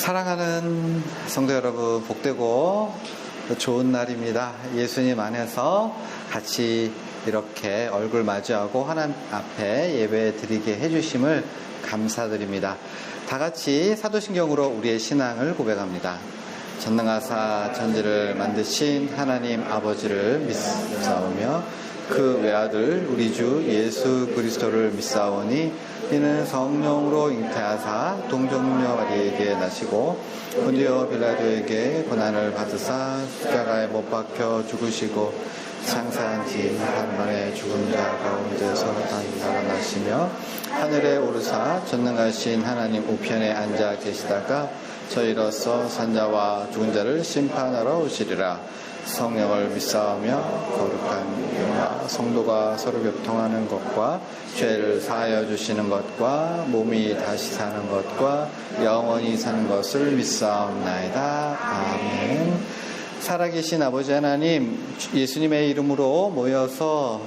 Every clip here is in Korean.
사랑하는 성도 여러분, 복되고 좋은 날입니다. 예수님 안에서 같이 이렇게 얼굴 마주하고 하나님 앞에 예배 드리게 해주심을 감사드립니다. 다 같이 사도신경으로 우리의 신앙을 고백합니다. 전능하사 천지를 만드신 하나님 아버지를 믿사오며 그 외아들 우리 주 예수 그리스도를 믿사오니 이는 성령으로 잉태하사 동정녀 마리에게 나시고 본디오 빌라도에게 고난을 받으사 십자가에 못 박혀 죽으시고 장사한 지 한번에 죽은 자 가운데서 다시 살아나시며 하늘에 오르사 전능하신 하나님 우편에 앉아 계시다가 저희로서 산자와 죽은 자를 심판하러 오시리라. 성령을 믿사오며 거룩한 교와 성도가 서로 교통하는 것과 죄를 사하여 주시는 것과 몸이 다시 사는 것과 영원히 사는 것을 믿사옵나이다. 아멘. 살아계신 아버지 하나님, 예수님의 이름으로 모여서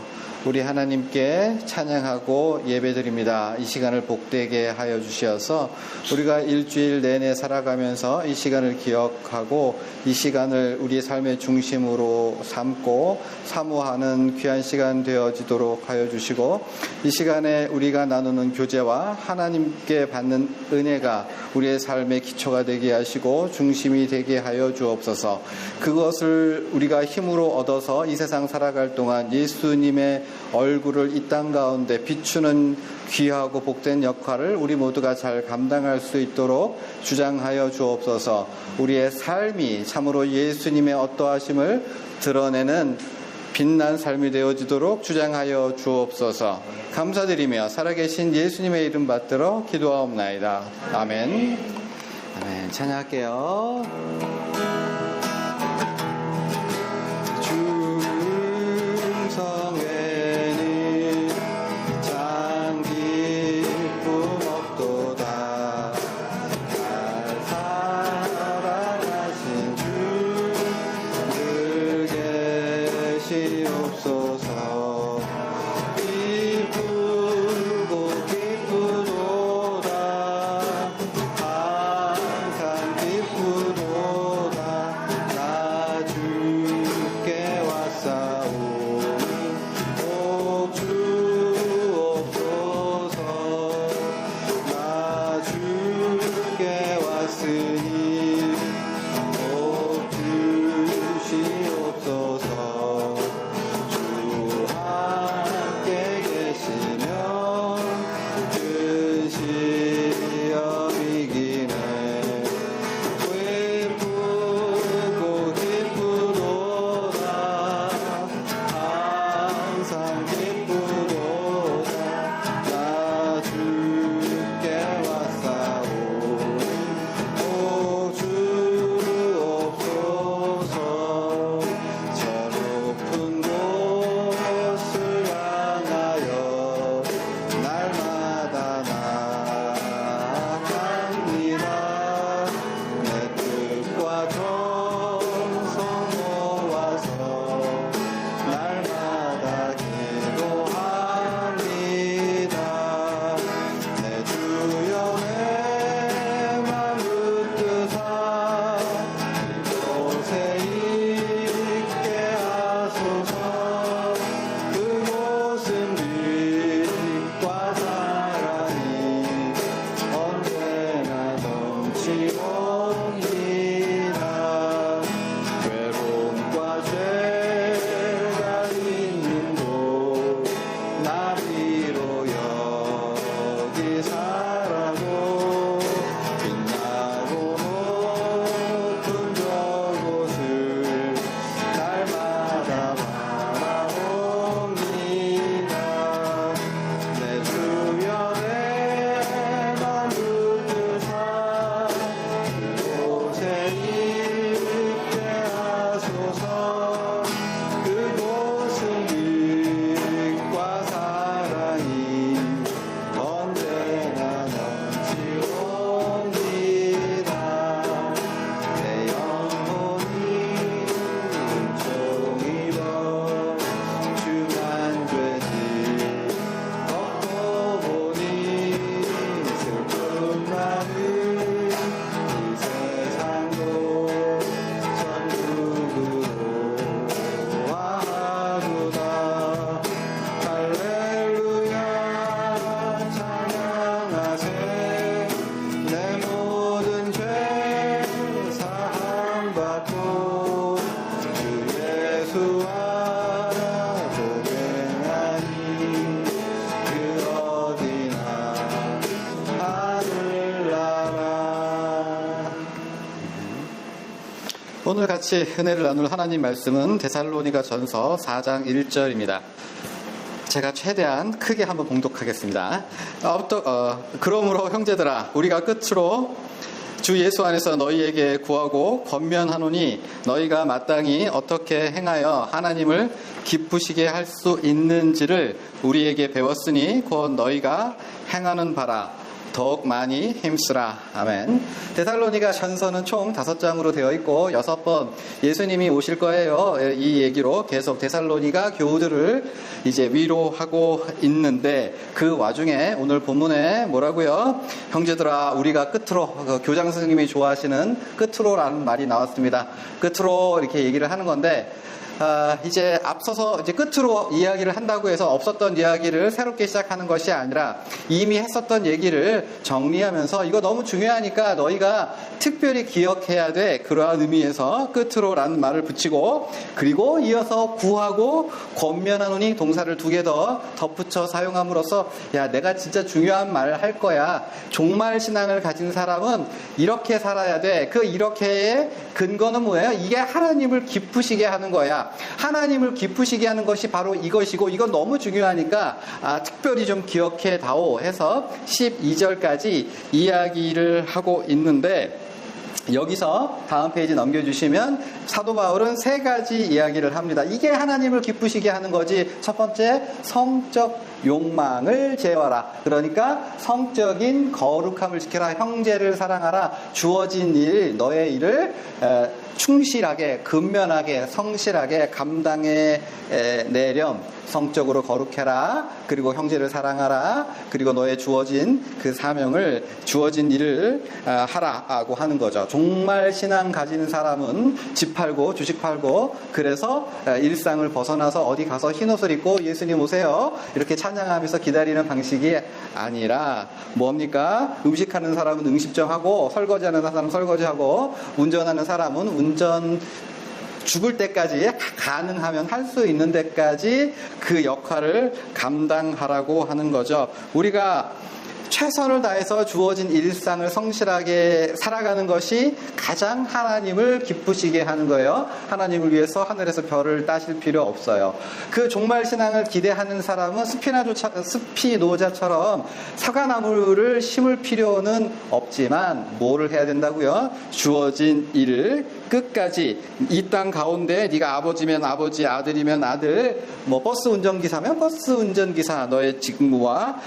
우리 하나님께 찬양하고 예배드립니다. 이 시간을 복되게 하여 주시어서 우리가 일주일 내내 살아가면서 이 시간을 기억하고 이 시간을 우리의 삶의 중심으로 삼고 사모하는 귀한 시간 되어지도록 하여 주시고 이 시간에 우리가 나누는 교제와 하나님께 받는 은혜가 우리의 삶의 기초가 되게 하시고 중심이 되게 하여 주옵소서. 그것을 우리가 힘으로 얻어서 이 세상 살아갈 동안 예수님의 얼굴을 이 땅 가운데 비추는 귀하고 복된 역할을 우리 모두가 잘 감당할 수 있도록 주장하여 주옵소서. 우리의 삶이 참으로 예수님의 어떠하심을 드러내는 빛난 삶이 되어지도록 주장하여 주옵소서. 감사드리며 살아계신 예수님의 이름 받들어 기도하옵나이다. 아멘. 아멘. 찬양할게요. 오늘 같이 은혜를 나눌 하나님 말씀은 데살로니가 전서 4장 1절입니다. 제가 최대한 크게 한번 봉독하겠습니다. 그러므로 형제들아, 우리가 끝으로 주 예수 안에서 너희에게 구하고 권면하노니 너희가 마땅히 어떻게 행하여 하나님을 기쁘시게 할 수 있는지를 우리에게 배웠으니 곧 너희가 행하는 바라 더욱 많이 힘쓰라. 아멘. 데살로니가 전서는 총 5장으로 되어 있고 6번 예수님이 오실 거예요. 이 얘기로 계속 데살로니가 교우들을 이제 위로하고 있는데, 그 와중에 오늘 본문에 뭐라고요? 형제들아, 우리가 끝으로, 교장 선생님이 좋아하시는 끝으로라는 말이 나왔습니다. 끝으로 이렇게 얘기를 하는 건데, 이제 앞서서 이제 끝으로 이야기를 한다고 해서 없었던 이야기를 새롭게 시작하는 것이 아니라 이미 했었던 얘기를 정리하면서 이거 너무 중요하니까 너희가 특별히 기억해야 돼, 그러한 의미에서 끝으로라는 말을 붙이고, 그리고 이어서 구하고 권면하노니 동사를 2개 더 덧붙여 사용함으로써 야, 내가 진짜 중요한 말을 할 거야. 종말 신앙을 가진 사람은 이렇게 살아야 돼. 그 이렇게의 근거는 뭐예요? 이게 하나님을 기쁘시게 하는 거야. 하나님을 기쁘시게 하는 것이 바로 이것이고, 이건 너무 중요하니까 특별히 좀 기억해 다오 해서 12절까지 이야기를 하고 있는데, 여기서 다음 페이지 넘겨주시면 사도 바울은 3가지 이야기를 합니다. 이게 하나님을 기쁘시게 하는 거지. 첫 번째, 성적 욕망을 제어하라. 그러니까 성적인 거룩함을 지켜라. 형제를 사랑하라. 주어진 일, 너의 일을 충실하게, 근면하게, 성실하게 감당해 내렴. 성적으로 거룩해라. 그리고 형제를 사랑하라. 그리고 너의 주어진 그 사명을, 주어진 일을 하라고 하는 거죠. 정말 신앙 가진 사람은 집 팔고 주식 팔고, 그래서 일상을 벗어나서 어디 가서 흰옷을 입고 예수님 오세요 이렇게 찬양하면서 기다리는 방식이 아니라 뭡니까? 음식하는 사람은 음식점하고, 설거지하는 사람은 설거지하고, 운전하는 사람은 운전, 죽을 때까지 가능하면 할 수 있는 데까지 그 역할을 감당하라고 하는 거죠. 우리가 최선을 다해서 주어진 일상을 성실하게 살아가는 것이 가장 하나님을 기쁘시게 하는 거예요. 하나님을 위해서 하늘에서 별을 따실 필요 없어요. 그 종말 신앙을 기대하는 사람은 스피노자처럼 사과나무를 심을 필요는 없지만 뭐를 해야 된다고요? 주어진 일을 끝까지, 이 땅 가운데 네가 아버지면 아버지, 아들이면 아들, 뭐 버스 운전기사면 버스 운전기사, 너의 직무와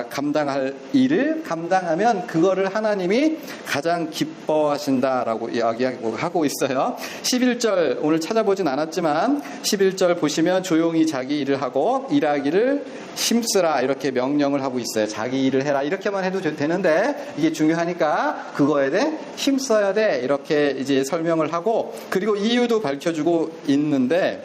감당할 일을 감당하면 그거를 하나님이 가장 기뻐하신다라고 이야기하고 있어요. 11절 오늘 찾아보진 않았지만 11절 보시면 조용히 자기 일을 하고 일하기를 힘쓰라 이렇게 명령을 하고 있어요. 자기 일을 해라 이렇게만 해도 되는데 이게 중요하니까 그거에 대해 힘써야 돼 이렇게 이제 설명을 하고, 그리고 이유도 밝혀주고 있는데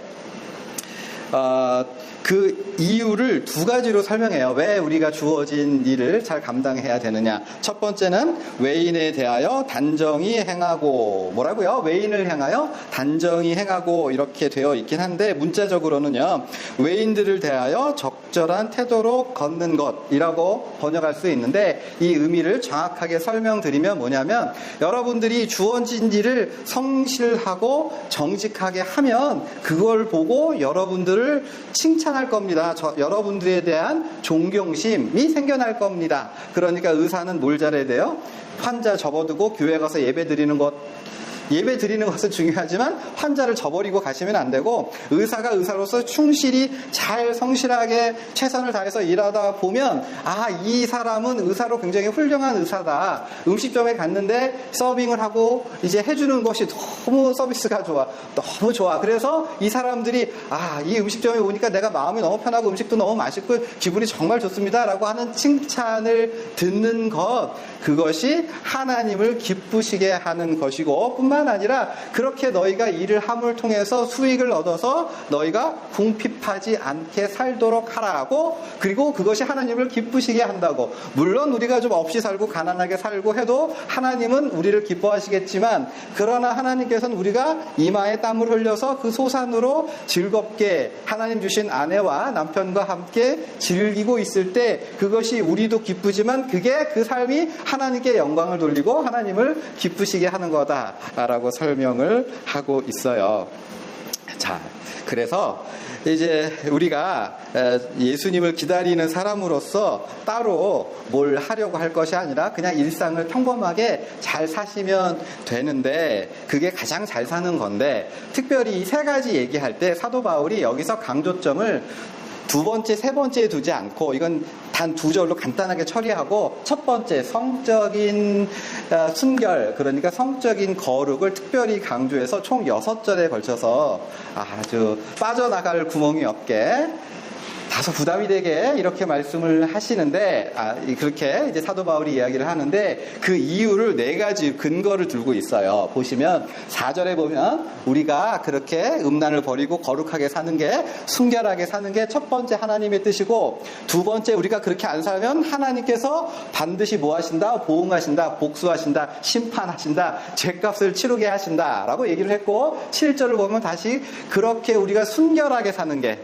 그 이유를 2가지로 설명해요. 왜 우리가 주어진 일을 잘 감당해야 되느냐. 첫 번째는 외인에 대하여 단정히 행하고, 뭐라고요? 외인을 향하여 단정히 행하고 이렇게 되어 있긴 한데, 문자적으로는요, 외인들을 대하여 적절한 태도로 걷는 것이라고 번역할 수 있는데, 이 의미를 정확하게 설명드리면 뭐냐면, 여러분들이 주어진 일을 성실하고 정직하게 하면 그걸 보고 여러분들을 칭찬할 겁니다. 여러분들에 대한 존경심이 생겨날 겁니다. 그러니까 의사는 뭘 잘해야 돼요? 환자 접어두고 교회 가서 예배 드리는 것은 중요하지만 환자를 저버리고 가시면 안 되고, 의사가 의사로서 충실히 잘 성실하게 최선을 다해서 일하다 보면 이 사람은 의사로 굉장히 훌륭한 의사다. 음식점에 갔는데 서빙을 하고 이제 해주는 것이 너무 서비스가 좋아. 너무 좋아. 그래서 이 사람들이 이 음식점에 오니까 내가 마음이 너무 편하고 음식도 너무 맛있고 기분이 정말 좋습니다 라고 하는 칭찬을 듣는 것, 그것이 하나님을 기쁘시게 하는 것이고, 뿐만 아니라 그렇게 너희가 일을 함을 통해서 수익을 얻어서 너희가 궁핍하지 않게 살도록 하라고, 그리고 그것이 하나님을 기쁘시게 한다고. 물론 우리가 좀 없이 살고 가난하게 살고 해도 하나님은 우리를 기뻐하시겠지만, 그러나 하나님께서는 우리가 이마에 땀을 흘려서 그 소산으로 즐겁게 하나님 주신 아내와 남편과 함께 즐기고 있을 때 그것이 우리도 기쁘지만 그게 그 삶이 하나님께 영광을 돌리고 하나님을 기쁘시게 하는 거다라고 라고 설명을 하고 있어요. 자, 그래서 이제 우리가 예수님을 기다리는 사람으로서 따로 뭘 하려고 할 것이 아니라 그냥 일상을 평범하게 잘 사시면 되는데, 그게 가장 잘 사는 건데, 특별히 이 세 가지 얘기할 때 사도 바울이 여기서 강조점을 두 번째, 세 번째에 두지 않고 이건 단 두 절로 간단하게 처리하고, 첫 번째 성적인 순결, 그러니까 성적인 거룩을 특별히 강조해서 총 6절에 걸쳐서 아주 빠져나갈 구멍이 없게 다소 부담이 되게 이렇게 말씀을 하시는데, 그렇게 이제 사도 바울이 이야기를 하는데, 그 이유를 4가지 근거를 들고 있어요. 보시면 4절에 보면 우리가 그렇게 음란을 버리고 거룩하게 사는 게, 순결하게 사는 게 첫 번째 하나님의 뜻이고, 두 번째 우리가 그렇게 안 살면 하나님께서 반드시 뭐 하신다? 보응하신다, 복수하신다, 심판하신다, 죄값을 치르게 하신다 라고 얘기를 했고, 7절을 보면 다시 그렇게 우리가 순결하게 사는 게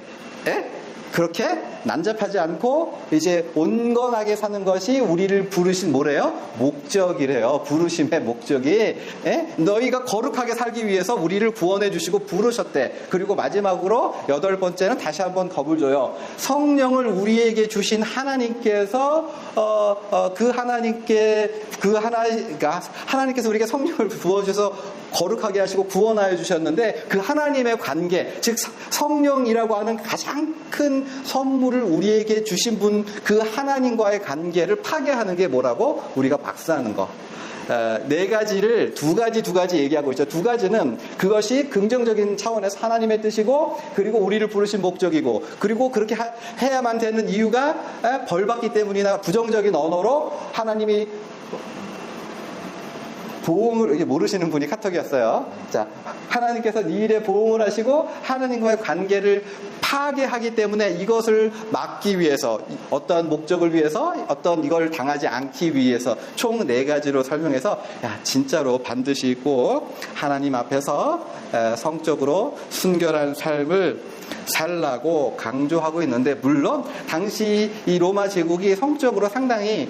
그렇게 난잡하지 않고 이제 온건하게 사는 것이 우리를 부르신 뭐래요? 목적이래요. 부르심의 목적이. 너희가 거룩하게 살기 위해서 우리를 구원해 주시고 부르셨대. 그리고 마지막으로 8번째는 다시 한번 겁을 줘요. 성령을 우리에게 주신 하나님께서 하나님께서 우리에게 성령을 부어주셔서 거룩하게 하시고 구원하여 주셨는데, 그 하나님의 관계, 즉 성령이라고 하는 가장 큰 선물을 우리에게 주신 분, 그 하나님과의 관계를 파괴하는 게 뭐라고? 우리가 박사하는 거. 4가지를 두 가지 얘기하고 있죠. 2가지는 그것이 긍정적인 차원에서 하나님의 뜻이고, 그리고 우리를 부르신 목적이고, 그리고 그렇게 해야만 되는 이유가 벌받기 때문이나, 부정적인 언어로 하나님이 보응을, 이게 모르시는 분이 카톡이었어요. 자, 하나님께서 이 일에 보응을 하시고 하나님과의 관계를 파괴하기 때문에 이것을 막기 위해서, 어떤 목적을 위해서, 어떤 이걸 당하지 않기 위해서 총 4가지로 설명해서, 진짜로 반드시 꼭 하나님 앞에서 성적으로 순결한 삶을 살라고 강조하고 있는데, 물론 당시 이 로마 제국이 성적으로 상당히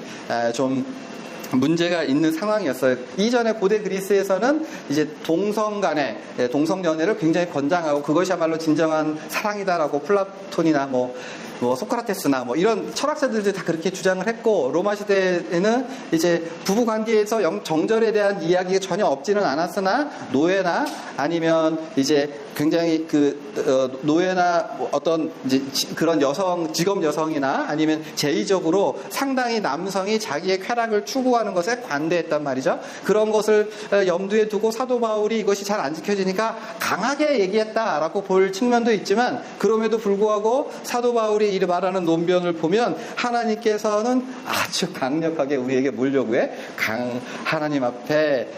좀 문제가 있는 상황이었어요. 이전에 고대 그리스에서는 이제 동성 간의 동성 연애를 굉장히 권장하고, 그것이야말로 진정한 사랑이다라고 플라톤이나 뭐 소크라테스나 이런 철학자들도 다 그렇게 주장을 했고, 로마 시대에는 이제 부부 관계에서 정절에 대한 이야기가 전혀 없지는 않았으나, 노예나 아니면 이제 굉장히 노예나 어떤 이제 그런 직업 여성이나 아니면 제의적으로 상당히 남성이 자기의 쾌락을 추구하는 것에 관대했단 말이죠. 그런 것을 염두에 두고 사도 바울이 이것이 잘 안 지켜지니까 강하게 얘기했다라고 볼 측면도 있지만, 그럼에도 불구하고 사도 바울이 이 말하는 논변을 보면 하나님께서는 아주 강력하게 우리에게 뭘 요구해? 하나님 앞에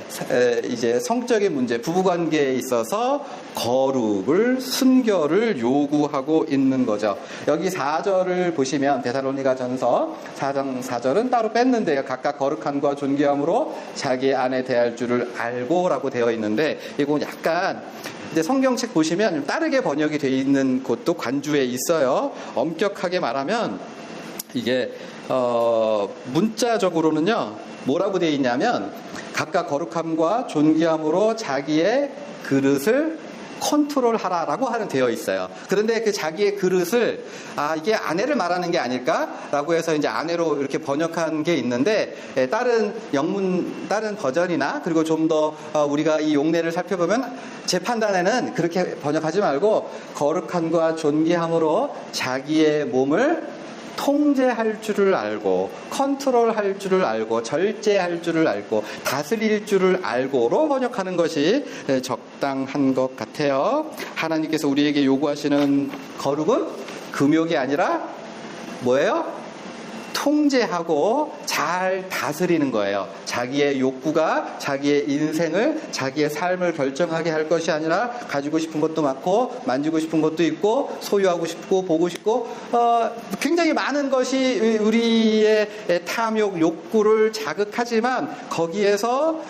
이제 성적인 문제, 부부관계에 있어서 거룩을, 순결을 요구하고 있는 거죠. 여기 4절을 보시면 데살로니가전서 4장 4절은 따로 뺐는데, 각각 거룩함과 존귀함으로 자기 안에 대할 줄을 알고 라고 되어 있는데, 이건 약간 이제 성경책 보시면 다르게 번역이 되어 있는 곳도 관주에 있어요. 엄격하게 말하면 이게 문자적으로는요 뭐라고 되어 있냐면, 각각 거룩함과 존귀함으로 자기의 그릇을 컨트롤하라라고 하는 되어 있어요. 그런데 그 자기의 그릇을 이게 아내를 말하는 게 아닐까라고 해서 이제 아내로 이렇게 번역한 게 있는데, 다른 버전이나 그리고 좀 더 우리가 이 용례를 살펴보면 제 판단에는 그렇게 번역하지 말고, 거룩함과 존귀함으로 자기의 몸을 통제할 줄을 알고, 컨트롤할 줄을 알고, 절제할 줄을 알고, 다스릴 줄을 알고로 번역하는 것이 적당한 것 같아요. 하나님께서 우리에게 요구하시는 거룩은 금욕이 아니라 뭐예요? 통제하고 잘 다스리는 거예요. 자기의 욕구가 자기의 인생을, 자기의 삶을 결정하게 할 것이 아니라, 가지고 싶은 것도 많고 만지고 싶은 것도 있고 소유하고 싶고 보고 싶고 굉장히 많은 것이 우리의 탐욕, 욕구를 자극하지만, 거기에서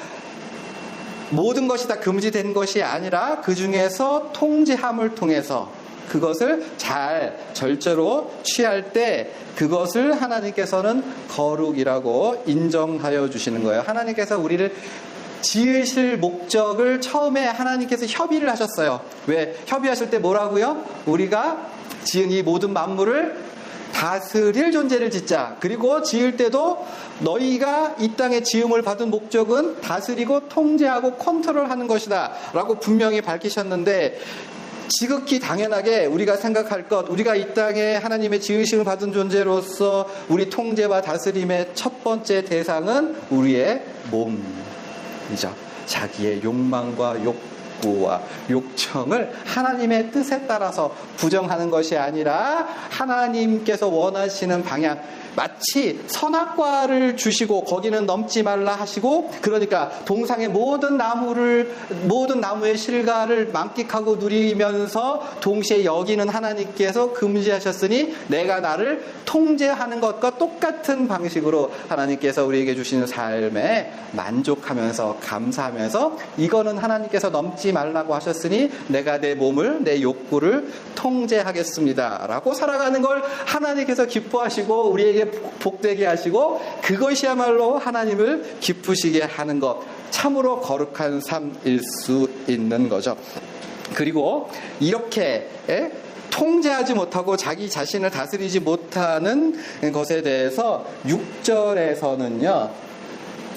모든 것이 다 금지된 것이 아니라 그 중에서 통제함을 통해서 그것을 잘 절제로 취할 때, 그것을 하나님께서는 거룩이라고 인정하여 주시는 거예요. 하나님께서 우리를 지으실 목적을 처음에 하나님께서 협의를 하셨어요. 왜? 협의하실 때 뭐라고요? 우리가 지은 이 모든 만물을 다스릴 존재를 짓자. 그리고 지을 때도 너희가 이 땅에 지음을 받은 목적은 다스리고 통제하고 컨트롤하는 것이다 라고 분명히 밝히셨는데, 지극히 당연하게 우리가 생각할 것, 우리가 이 땅에 하나님의 지으심을 받은 존재로서 우리 통제와 다스림의 첫 번째 대상은 우리의 몸이죠. 자기의 욕망과 욕구와 욕청을 하나님의 뜻에 따라서 부정하는 것이 아니라 하나님께서 원하시는 방향, 마치 선악과를 주시고 거기는 넘지 말라 하시고, 그러니까 동상의 모든 나무의 실과를 만끽하고 누리면서 동시에 여기는 하나님께서 금지하셨으니 내가 나를 통제하는 것과 똑같은 방식으로 하나님께서 우리에게 주시는 삶에 만족하면서 감사하면서, 이거는 하나님께서 넘지 말라고 하셨으니 내가 내 몸을, 내 욕구를 통제하겠습니다 라고 살아가는 걸 하나님께서 기뻐하시고 우리에게 복되게 하시고, 그것이야말로 하나님을 기쁘시게 하는 것, 참으로 거룩한 삶일 수 있는 거죠. 그리고 이렇게 통제하지 못하고 자기 자신을 다스리지 못하는 것에 대해서 6절에서는요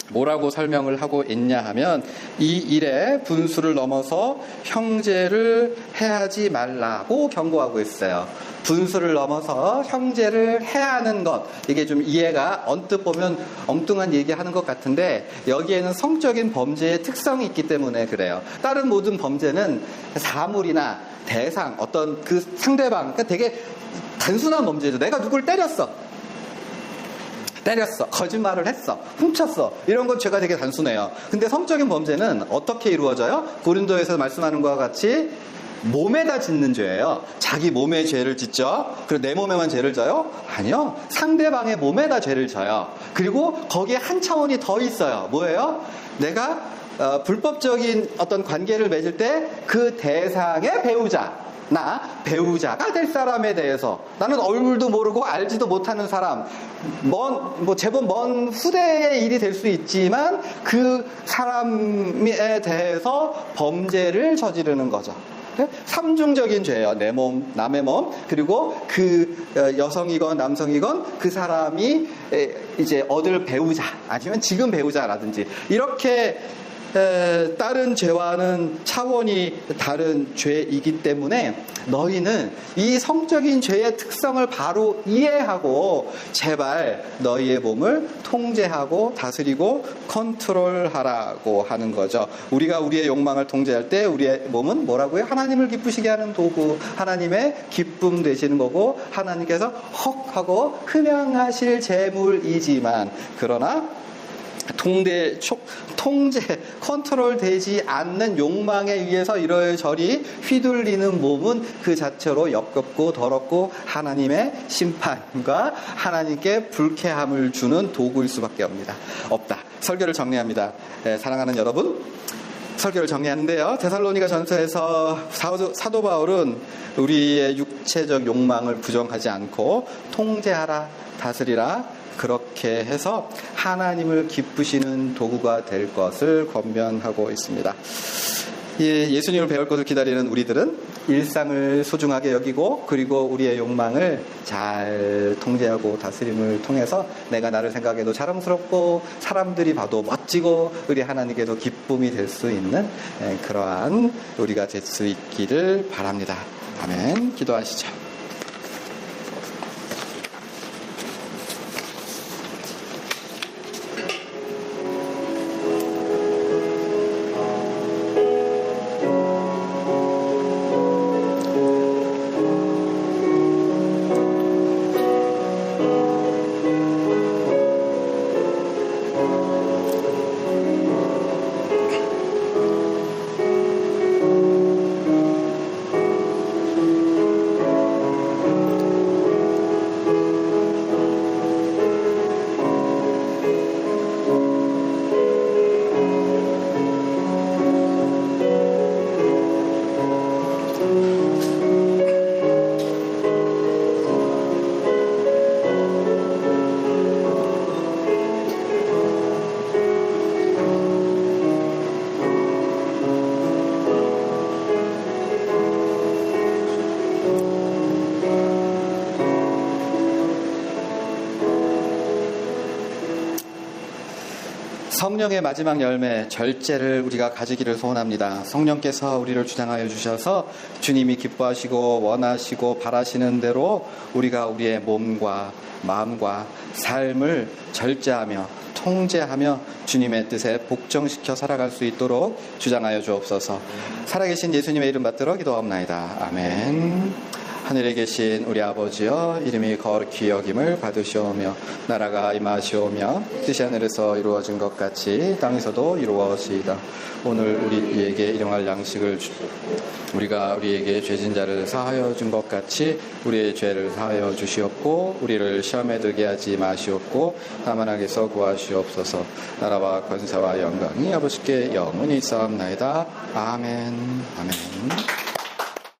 뭐라고 설명을 하고 있냐 하면, 이 일에 분수를 넘어서 형제를 해하지 말라고 경고하고 있어요. 분수를 넘어서 형제를 해하는 것, 이게 좀 이해가 언뜻 보면 엉뚱한 얘기하는 것 같은데, 여기에는 성적인 범죄의 특성이 있기 때문에 그래요. 다른 모든 범죄는 사물이나 대상, 어떤 그 상대방, 그러니까 되게 단순한 범죄죠. 내가 누굴 때렸어, 거짓말을 했어, 훔쳤어, 이런 건 죄가 되게 단순해요. 근데 성적인 범죄는 어떻게 이루어져요? 고린도에서 말씀하는 것과 같이 몸에다 짓는 죄예요. 자기 몸에 죄를 짓죠. 그리고 내 몸에만 죄를 져요? 아니요. 상대방의 몸에다 죄를 져요. 그리고 거기에 한 차원이 더 있어요. 뭐예요? 내가 불법적인 어떤 관계를 맺을 때 그 대상의 배우자가 될 사람에 대해서, 나는 얼굴도 모르고 알지도 못하는 사람, 제법 먼 후대의 일이 될 수 있지만 그 사람에 대해서 범죄를 저지르는 거죠. 삼중적인 죄예요. 내 몸, 남의 몸, 그리고 그 여성이건 남성이건 그 사람이 이제 얻을 배우자, 아니면 지금 배우자라든지, 이렇게 다른 죄와는 차원이 다른 죄이기 때문에 너희는 이 성적인 죄의 특성을 바로 이해하고 제발 너희의 몸을 통제하고 다스리고 컨트롤하라고 하는 거죠. 우리가 우리의 욕망을 통제할 때 우리의 몸은 뭐라고요? 하나님을 기쁘시게 하는 도구, 하나님의 기쁨 되시는 거고, 하나님께서 헉 하고 흠양하실 재물이지만, 그러나 통제, 컨트롤 되지 않는 욕망에 의해서 이러저리 휘둘리는 몸은 그 자체로 역겹고 더럽고 하나님의 심판과 하나님께 불쾌함을 주는 도구일 수밖에 없다. 설교를 정리합니다. 사랑하는 여러분, 설교를 정리하는데요, 데살로니가 전서에서 사도 바울은 우리의 육체적 욕망을 부정하지 않고 통제하라, 다스리라, 그렇게 해서 하나님을 기쁘시는 도구가 될 것을 권면하고 있습니다. 예수님을 배울 것을 기다리는 우리들은 일상을 소중하게 여기고, 그리고 우리의 욕망을 잘 통제하고 다스림을 통해서 내가 나를 생각해도 자랑스럽고 사람들이 봐도 멋지고 우리 하나님께도 기쁨이 될 수 있는 그러한 우리가 될 수 있기를 바랍니다. 아멘. 기도하시죠. 성령의 마지막 열매 절제를 우리가 가지기를 소원합니다. 성령께서 우리를 주장하여 주셔서 주님이 기뻐하시고 원하시고 바라시는 대로 우리가 우리의 몸과 마음과 삶을 절제하며 통제하며 주님의 뜻에 복종시켜 살아갈 수 있도록 주장하여 주옵소서. 살아계신 예수님의 이름 받들어 기도하옵나이다. 아멘. 하늘에 계신 우리 아버지여, 이름이 거룩히 여김을 받으시오며 나라가 임하시오며 뜻이 하늘에서 이루어진 것 같이 땅에서도 이루어지이다. 오늘 우리에게 일용할 양식을 우리가 우리에게 죄진 자를 사하여 준 것 같이 우리의 죄를 사하여 주시옵고 우리를 시험에 들게 하지 마시옵고 다만 악에서 구하시옵소서. 나라와 권세와 영광이 아버지께 영원히 있사옵나이다. 아멘. 아멘.